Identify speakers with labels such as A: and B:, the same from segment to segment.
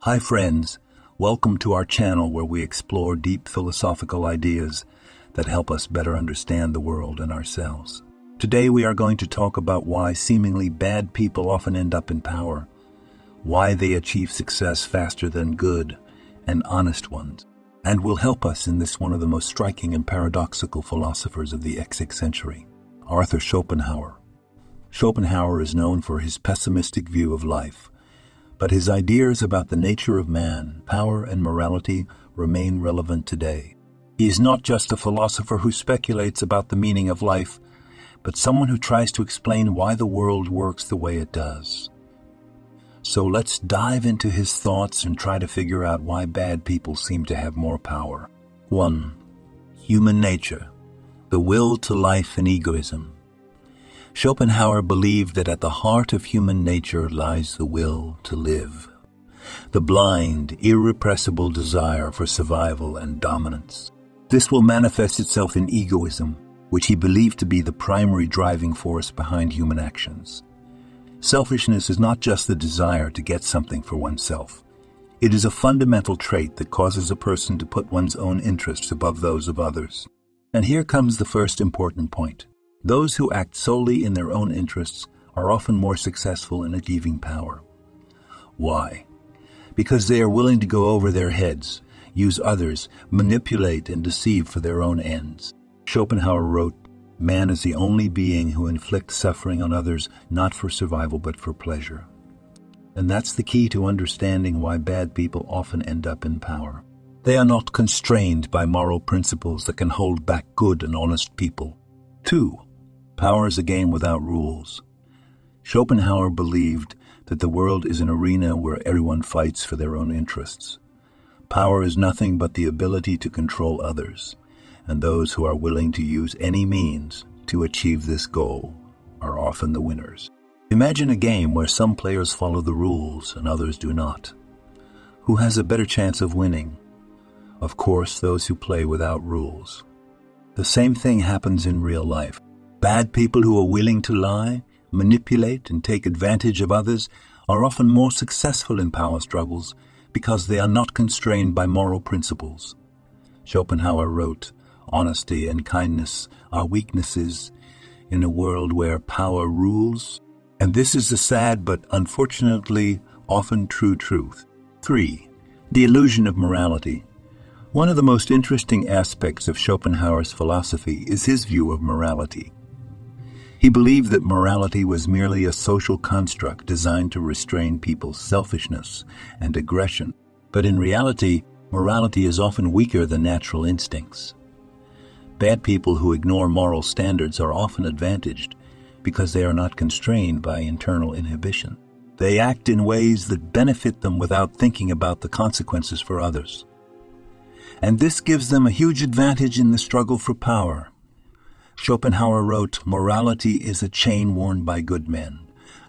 A: Hi friends, welcome to our channel where we explore deep philosophical ideas that help us better understand the world and ourselves. Today we are going to talk about why seemingly bad people often end up in power, why they achieve success faster than good and honest ones, and will help us in this one of the most striking and paradoxical philosophers of the 20th century, Arthur Schopenhauer. Schopenhauer is known for his pessimistic view of life, but his ideas about the nature of man, power, and morality remain relevant today. He is not just a philosopher who speculates about the meaning of life, but someone who tries to explain why the world works the way it does. So let's dive into his thoughts and try to figure out why bad people seem to have more power. 1. Human nature, the will to life and egoism. Schopenhauer believed that at the heart of human nature lies the will to live, the blind, irrepressible desire for survival and dominance. This will manifest itself in egoism, which he believed to be the primary driving force behind human actions. Selfishness is not just the desire to get something for oneself. It is a fundamental trait that causes a person to put one's own interests above those of others. And here comes the first important point. Those who act solely in their own interests are often more successful in achieving power. Why? Because they are willing to go over their heads, use others, manipulate and deceive for their own ends. Schopenhauer wrote, "Man is the only being who inflicts suffering on others not for survival but for pleasure." And that's the key to understanding why bad people often end up in power. They are not constrained by moral principles that can hold back good and honest people. 2. Power is a game without rules. Schopenhauer believed that the world is an arena where everyone fights for their own interests. Power is nothing but the ability to control others, and those who are willing to use any means to achieve this goal are often the winners. Imagine a game where some players follow the rules and others do not. Who has a better chance of winning? Of course, those who play without rules. The same thing happens in real life. Bad people who are willing to lie, manipulate, and take advantage of others are often more successful in power struggles because they are not constrained by moral principles. Schopenhauer wrote, "Honesty and kindness are weaknesses in a world where power rules." And this is a sad but unfortunately often true truth. 3. The illusion of morality. One of the most interesting aspects of Schopenhauer's philosophy is his view of morality. He believed that morality was merely a social construct designed to restrain people's selfishness and aggression. But in reality, morality is often weaker than natural instincts. Bad people who ignore moral standards are often advantaged because they are not constrained by internal inhibition. They act in ways that benefit them without thinking about the consequences for others. And this gives them a huge advantage in the struggle for power. Schopenhauer wrote, "Morality is a chain worn by good men,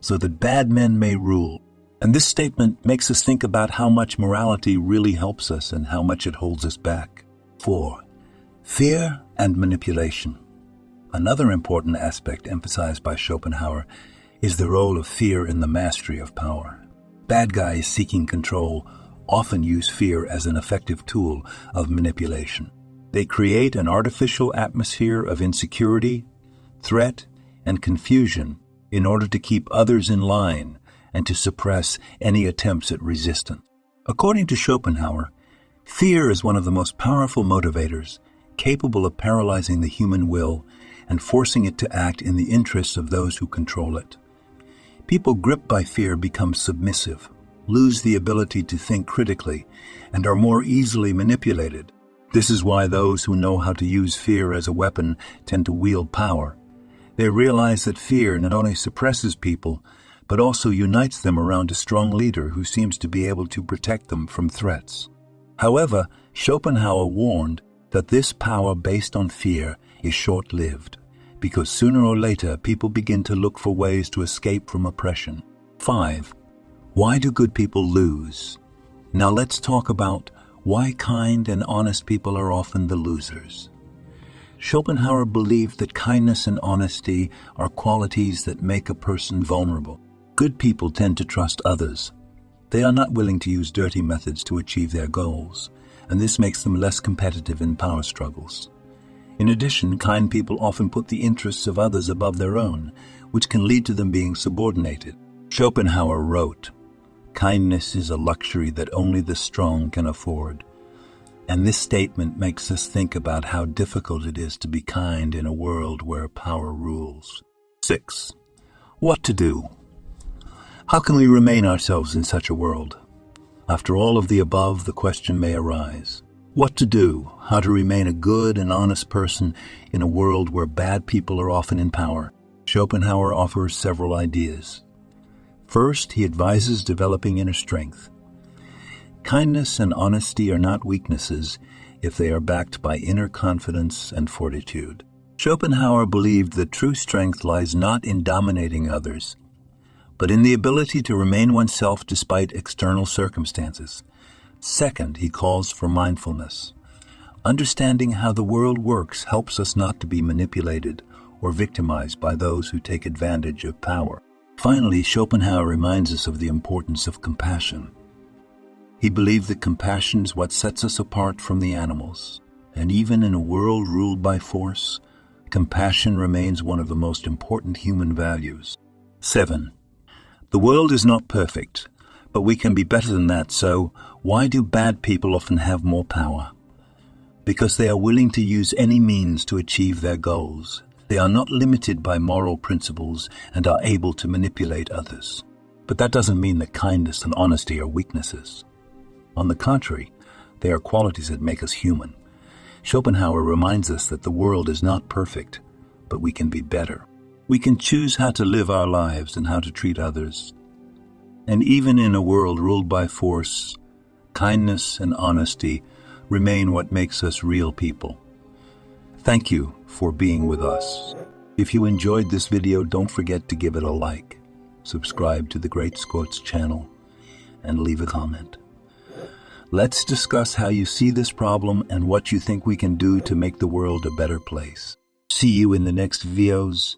A: so that bad men may rule." And this statement makes us think about how much morality really helps us and how much it holds us back. 4. Fear and manipulation. Another important aspect emphasized by Schopenhauer is the role of fear in the mastery of power. Bad guys seeking control often use fear as an effective tool of manipulation. They create an artificial atmosphere of insecurity, threat, and confusion in order to keep others in line and to suppress any attempts at resistance. According to Schopenhauer, fear is one of the most powerful motivators, capable of paralyzing the human will and forcing it to act in the interests of those who control it. People gripped by fear become submissive, lose the ability to think critically, and are more easily manipulated. This is why those who know how to use fear as a weapon tend to wield power. They realize that fear not only suppresses people, but also unites them around a strong leader who seems to be able to protect them from threats. However, Schopenhauer warned that this power based on fear is short-lived, because sooner or later people begin to look for ways to escape from oppression. 5. Why do good people lose? Now let's talk about why kind and honest people are often the losers. Schopenhauer believed that kindness and honesty are qualities that make a person vulnerable. Good people tend to trust others. They are not willing to use dirty methods to achieve their goals, and this makes them less competitive in power struggles. In addition, kind people often put the interests of others above their own, which can lead to them being subordinated. Schopenhauer wrote, "Kindness is a luxury that only the strong can afford." And this statement makes us think about how difficult it is to be kind in a world where power rules. 6. What to do? How can we remain ourselves in such a world? After all of the above, the question may arise. What to do? How to remain a good and honest person in a world where bad people are often in power? Schopenhauer offers several ideas. First, he advises developing inner strength. Kindness and honesty are not weaknesses if they are backed by inner confidence and fortitude. Schopenhauer believed that true strength lies not in dominating others, but in the ability to remain oneself despite external circumstances. Second, he calls for mindfulness. Understanding how the world works helps us not to be manipulated or victimized by those who take advantage of power. Finally, Schopenhauer reminds us of the importance of compassion. He believed that compassion is what sets us apart from the animals, and even in a world ruled by force, compassion remains one of the most important human values. 7. The world is not perfect, but we can be better than that, so why do bad people often have more power? Because they are willing to use any means to achieve their goals. They are not limited by moral principles and are able to manipulate others. But that doesn't mean that kindness and honesty are weaknesses. On the contrary, they are qualities that make us human. Schopenhauer reminds us that the world is not perfect, but we can be better. We can choose how to live our lives and how to treat others. And even in a world ruled by force, kindness and honesty remain what makes us real people. Thank you for being with us. If you enjoyed this video, don't forget to give it a like, subscribe to the GreatsQuotes channel, and leave a comment. Let's discuss how you see this problem and what you think we can do to make the world a better place. See you in the next videos.